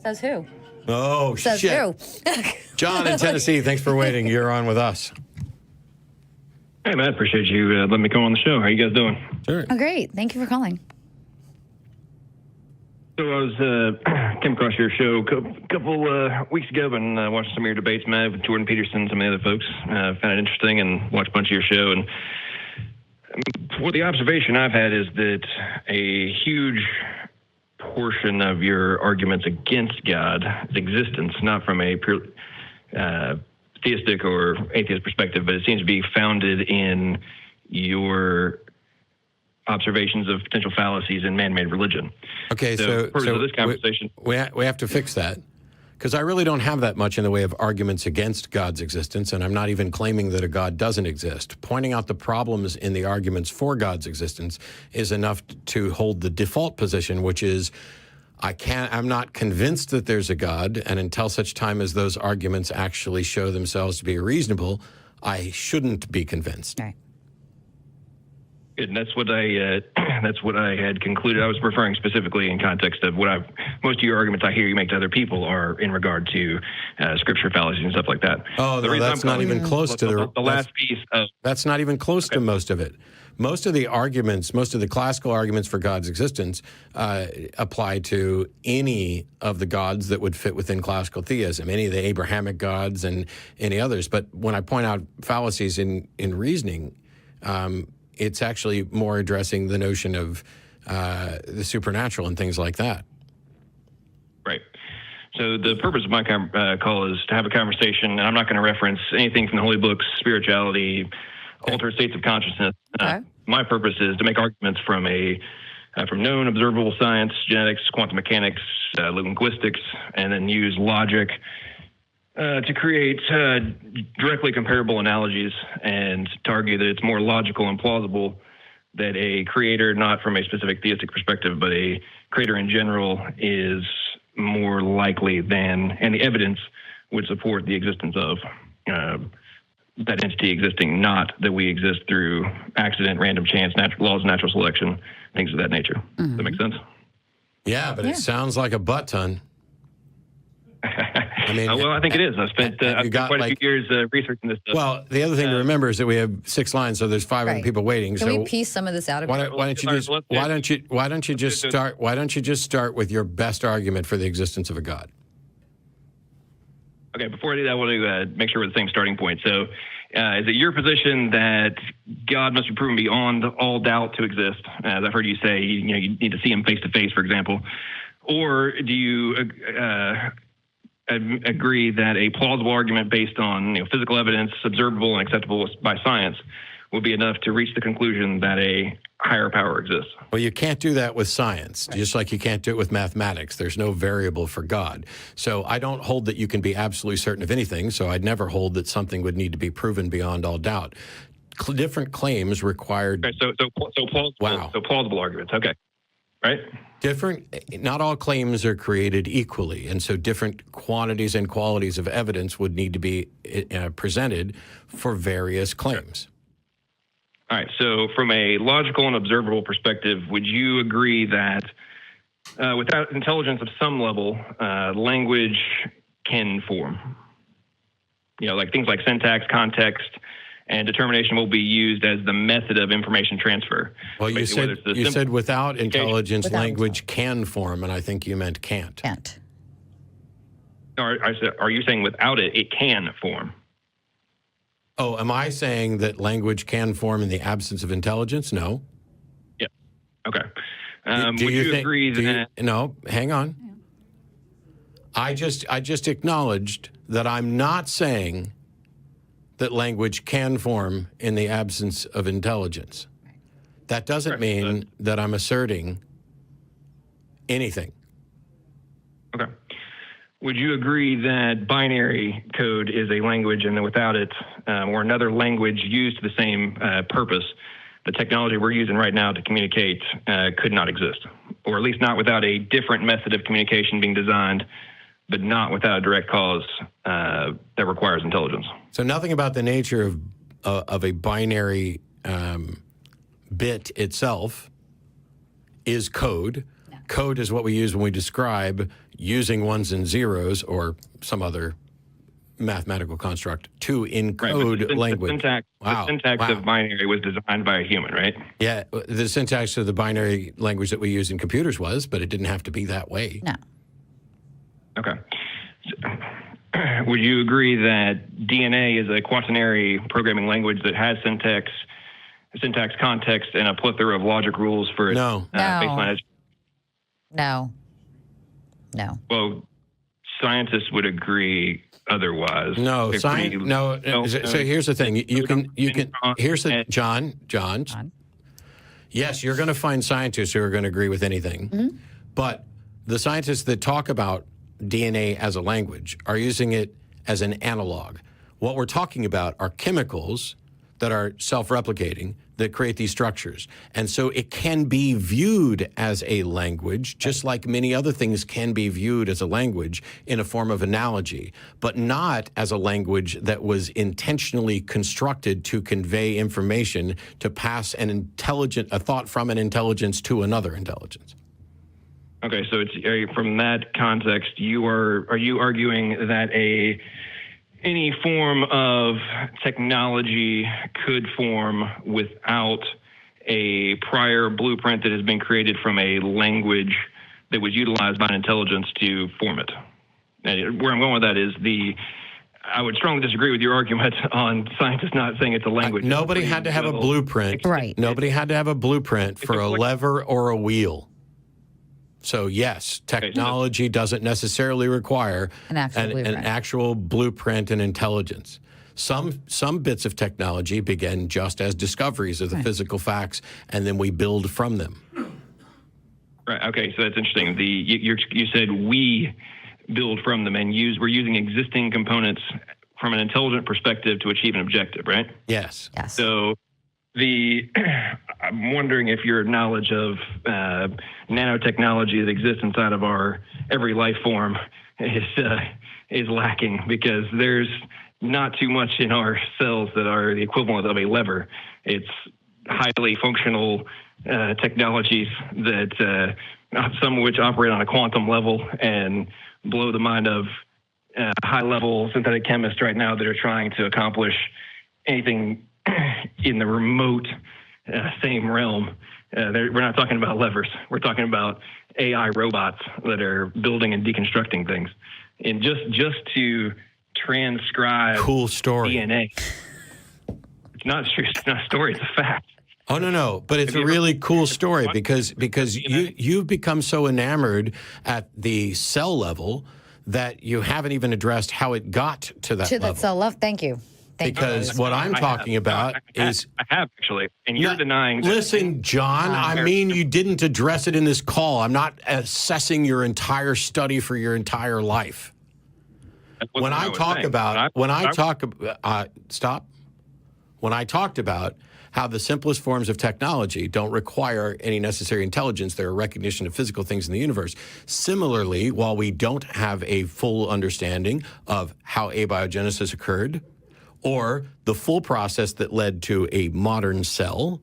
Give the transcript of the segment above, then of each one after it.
Says who? Oh, Says shit. who? John in Tennessee, thanks for waiting. You're on with us. Hey, Matt, appreciate you letting me come on the show. How you guys doing? Sure. Oh, great. Thank you for calling. So I was came across your show a couple weeks ago and watched some of your debates, Matt, with Jordan Peterson, some of the other folks. Found it interesting and watched a bunch of your show. And what the observation I've had is that a huge portion of your arguments against God's existence, not from a pure theistic or atheist perspective, but it seems to be founded in your observations of potential fallacies in man-made religion. Okay, so this conversation, we have to fix that, because I really don't have that much in the way of arguments against God's existence, and I'm not even claiming that a God doesn't exist. Pointing out the problems in the arguments for God's existence is enough to hold the default position, which is I'm not convinced that there's a God, and until such time as those arguments actually show themselves to be reasonable, I shouldn't be convinced. Right. and that's what I had concluded. I was referring specifically in context of what most of your arguments I hear you make to other people are in regard to scripture fallacies and stuff like that. Oh, no, that's not even close to the last piece of. That's not even close to most of it. Most of the arguments, most of the classical arguments for God's existence apply to any of the gods that would fit within classical theism, any of the Abrahamic gods and any others. But when I point out fallacies in reasoning, it's actually more addressing the notion of the supernatural and things like that. Right. So the purpose of my call is to have a conversation, and I'm not going to reference anything from the holy books, spirituality, altered states of consciousness. Okay. My purpose is to make arguments from known observable science, genetics, quantum mechanics, linguistics, and then use logic to create directly comparable analogies and to argue that it's more logical and plausible that a creator, not from a specific theistic perspective, but a creator in general, is more likely than, and the evidence would support the existence of that entity existing, not that we exist through accident, random chance, laws of natural selection, things of that nature. Mm-hmm. Does that make sense? Yeah, but it sounds like a butt ton. I mean, well, I think it is. I've spent quite a few years researching this stuff. Well, the other thing to remember is that we have 6 lines, so there's 500 people waiting. Can so we piece some of this out of why don't you just start with your best argument for the existence of a God? Okay, before I do that, I want to make sure we're the same starting point. So, is it your position that God must be proven beyond all doubt to exist? As I've heard you say, you need to see him face to face, for example. Or do you agree that a plausible argument based on physical evidence, observable and acceptable by science, will be enough to reach the conclusion that a higher power exists? Well, you can't do that with science, just like you can't do it with mathematics. There's no variable for God. So I don't hold that you can be absolutely certain of anything, so I'd never hold that something would need to be proven beyond all doubt. Different claims required... Okay, so plausible arguments, okay. Right? Not all claims are created equally, and so different quantities and qualities of evidence would need to be presented for various claims. All right, so from a logical and observable perspective, would you agree that without intelligence of some level, language can form? Like things like syntax, context, and determination will be used as the method of information transfer. Well, you said without intelligence, language can form, and I think you meant can't. Can't. Are you saying without it, it can form? Oh, am I saying that language can form in the absence of intelligence? No. Yeah. Okay. Would you agree that... No, hang on. I just acknowledged that I'm not saying that language can form in the absence of intelligence. That doesn't mean that I'm asserting anything. Okay. Would you agree that binary code is a language and that without it, or another language used to the same purpose, the technology we're using right now to communicate could not exist? Or at least not without a different method of communication being designed, but not without a direct cause that requires intelligence? So nothing about the nature of a binary bit itself is code. Code is what we use when we describe using ones and zeros or some other mathematical construct to encode language. The syntax of binary was designed by a human, right? Yeah, the syntax of the binary language that we use in computers was, but it didn't have to be that way. No. Okay. Would you agree that DNA is a quaternary programming language that has syntax, context, and a plethora of logic rules for its baseline? No. Well, scientists would agree otherwise. No, science. No. So here's the thing. You can. Here's the John. Yes, you're going to find scientists who are going to agree with anything, but the scientists that talk about DNA as a language are using it as an analog. What we're talking about are chemicals that are self-replicating that create these structures. And so it can be viewed as a language, just like many other things can be viewed as a language in a form of analogy, but not as a language that was intentionally constructed to convey information, to pass a thought from an intelligence to another intelligence. Okay, so it's from that context, are you arguing that any form of technology could form without a prior blueprint that has been created from a language that was utilized by an intelligence to form it? And where I'm going with that is I would strongly disagree with your argument on scientists not saying it's a language. Nobody had to have a blueprint. Right. Nobody had to have a blueprint for a lever or a wheel. So yes, technology doesn't necessarily require an actual blueprint and intelligence. Some bits of technology begin just as discoveries of the physical facts, and then we build from them. Right. Okay. So that's interesting. You said we build from them, and we're using existing components from an intelligent perspective to achieve an objective, right? Yes. So I'm wondering if your knowledge of nanotechnology that exists inside of our every life form is lacking, because there's not too much in our cells that are the equivalent of a lever. It's highly functional technologies that some of which operate on a quantum level and blow the mind of high-level synthetic chemists right now that are trying to accomplish anything in the remote same realm. We're not talking about levers. We're talking about AI robots that are building and deconstructing things. And just to transcribe cool story DNA. It's not a story, it's a fact. Oh, no. But it's a really cool story because you've become so enamored at the cell level that you haven't even addressed how it got to that level. That cell level. Thank you. Because what I'm talking about is... I have, actually, and you're denying... Listen, John, I mean, you didn't address it in this call. I'm not assessing your entire study for your entire life. When I talked about how the simplest forms of technology don't require any necessary intelligence, they're a recognition of physical things in the universe. Similarly, while we don't have a full understanding of how abiogenesis occurred, or the full process that led to a modern cell,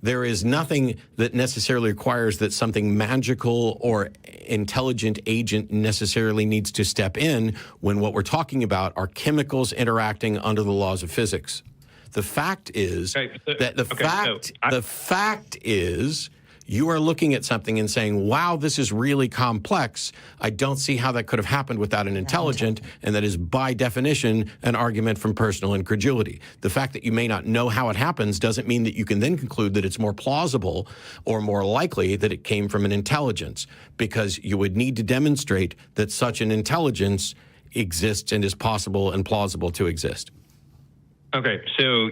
there is nothing that necessarily requires that something magical or intelligent agent necessarily needs to step in when what we're talking about are chemicals interacting under the laws of physics. The fact is the fact is you are looking at something and saying, wow, this is really complex. I don't see how that could have happened without an intelligent, and that is by definition an argument from personal incredulity. The fact that you may not know how it happens doesn't mean that you can then conclude that it's more plausible or more likely that it came from an intelligence, because you would need to demonstrate that such an intelligence exists and is possible and plausible to exist. Okay, so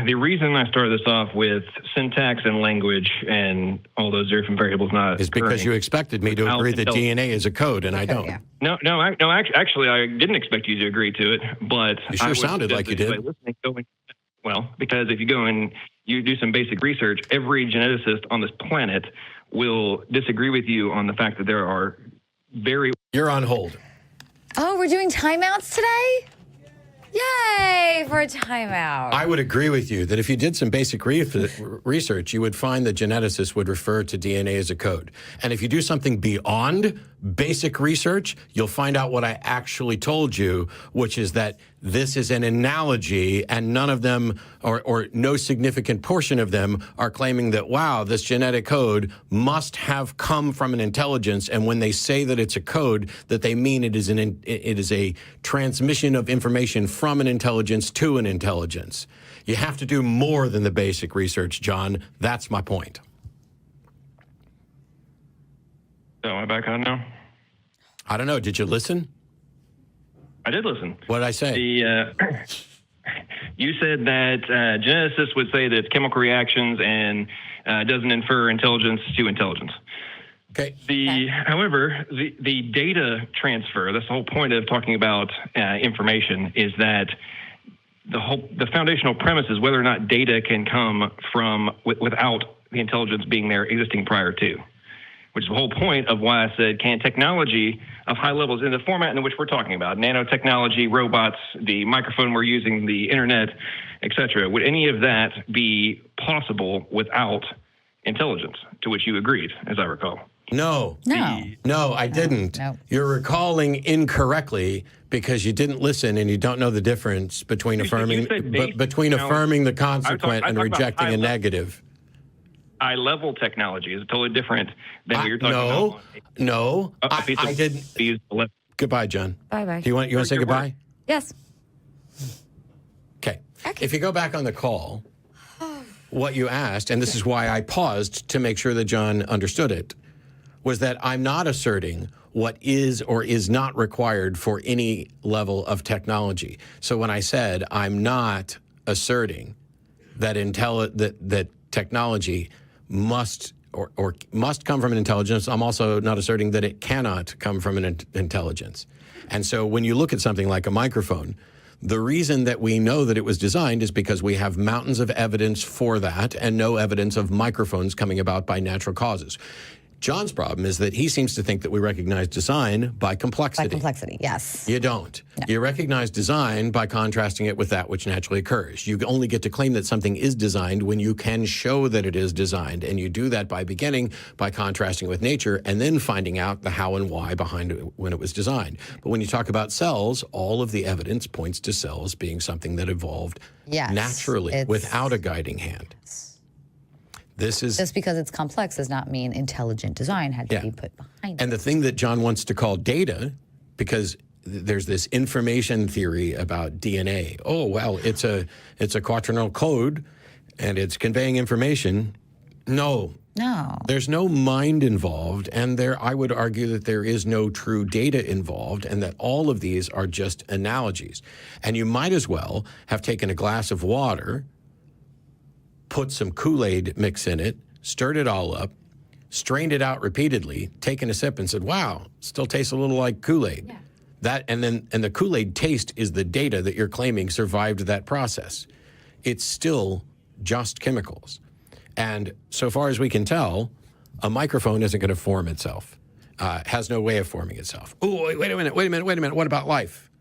the reason I started this off with syntax and language and all those different variables not is because you expected me to agree that DNA is a code, and I don't. Yeah. No. Actually, I didn't expect you to agree to it, but you sure sounded like you did. Well, because if you go and you do some basic research, every geneticist on this planet will disagree with you on the fact that there are very... You're on hold. Oh, we're doing timeouts today? Yay for a timeout. I would agree with you that if you did some basic research, you would find that geneticists would refer to DNA as a code. And if you do something beyond basic research, you'll find out what I actually told you, which is that this is an analogy, and none of them, or no significant portion of them, are claiming that, wow, this genetic code must have come from an intelligence, and when they say that it's a code, that they mean it is a transmission of information from an intelligence to an intelligence. You have to do more than the basic research, John. That's my point. So am I back on now? I don't know. Did you listen? I did listen. What did I say? You said that geneticists would say that it's chemical reactions and doesn't infer intelligence to intelligence. Okay. However, the data transfer, that's the whole point of talking about information, is that the foundational premise is whether or not data can come from without the intelligence being there existing prior to. Which is the whole point of why I said, can technology of high levels in the format in which we're talking about, nanotechnology, robots, the microphone we're using, the internet, et cetera, would any of that be possible without intelligence? To which you agreed, as I recall. No, I didn't. No. You're recalling incorrectly because you didn't listen and you don't know the difference between affirming the consequent and rejecting a negative. High-level technology is totally different than what you're talking about. No, I didn't. Goodbye, John. Bye-bye. You want to say goodbye? Yes. Okay. If you go back on the call, what you asked, and this is why I paused to make sure that John understood it, was that I'm not asserting what is or is not required for any level of technology. So when I said I'm not asserting that that technology must come from an intelligence, I'm also not asserting that it cannot come from an intelligence. And so when you look at something like a microphone, the reason that we know that it was designed is because we have mountains of evidence for that and no evidence of microphones coming about by natural causes. John's problem is that he seems to think that we recognize design by complexity. By complexity, yes. You don't. No. You recognize design by contrasting it with that which naturally occurs. You only get to claim that something is designed when you can show that it is designed. And you do that by beginning by contrasting with nature and then finding out the how and why behind it when it was designed. But when you talk about cells, all of the evidence points to cells being something that evolved naturally without a guiding hand. This is just because it's complex does not mean intelligent design had to be put behind it. And the thing that John wants to call data, because there's this information theory about DNA. Oh, well, it's a quaternary code and it's conveying information. No. There's no mind involved, and I would argue that there is no true data involved, and that all of these are just analogies. And you might as well have taken a glass of water, put some Kool-Aid mix in it, stirred it all up, strained it out repeatedly, taken a sip and said, wow, still tastes a little like Kool-Aid. Yeah. And the Kool-Aid taste is the data that you're claiming survived that process. It's still just chemicals. And so far as we can tell, a microphone isn't going to form itself, has no way of forming itself. Oh, wait a minute. What about life?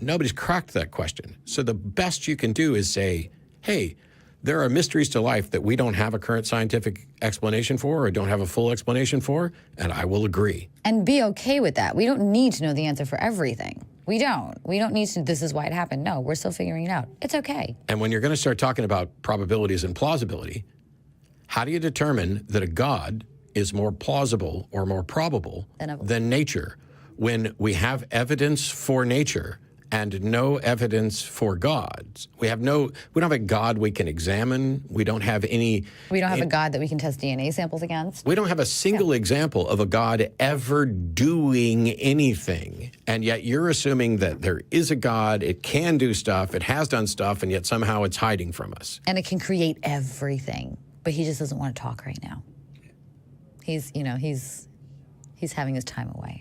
Nobody's cracked that question. So the best you can do is say, hey, there are mysteries to life that we don't have a current scientific explanation for or don't have a full explanation for, and I will agree. And be okay with that. We don't need to know the answer for everything. We don't. We don't need to, this is why it happened. No, we're still figuring it out. It's okay. And when you're going to start talking about probabilities and plausibility, how do you determine that a God is more plausible or more probable than nature when we have evidence for nature and no evidence for gods? We don't have a God we can examine. We don't have any... We don't have a God that we can test DNA samples against. We don't have a single example of a God ever doing anything. And yet you're assuming that there is a God, it can do stuff, it has done stuff, and yet somehow it's hiding from us. And it can create everything. But he just doesn't want to talk right now. He's having his time away.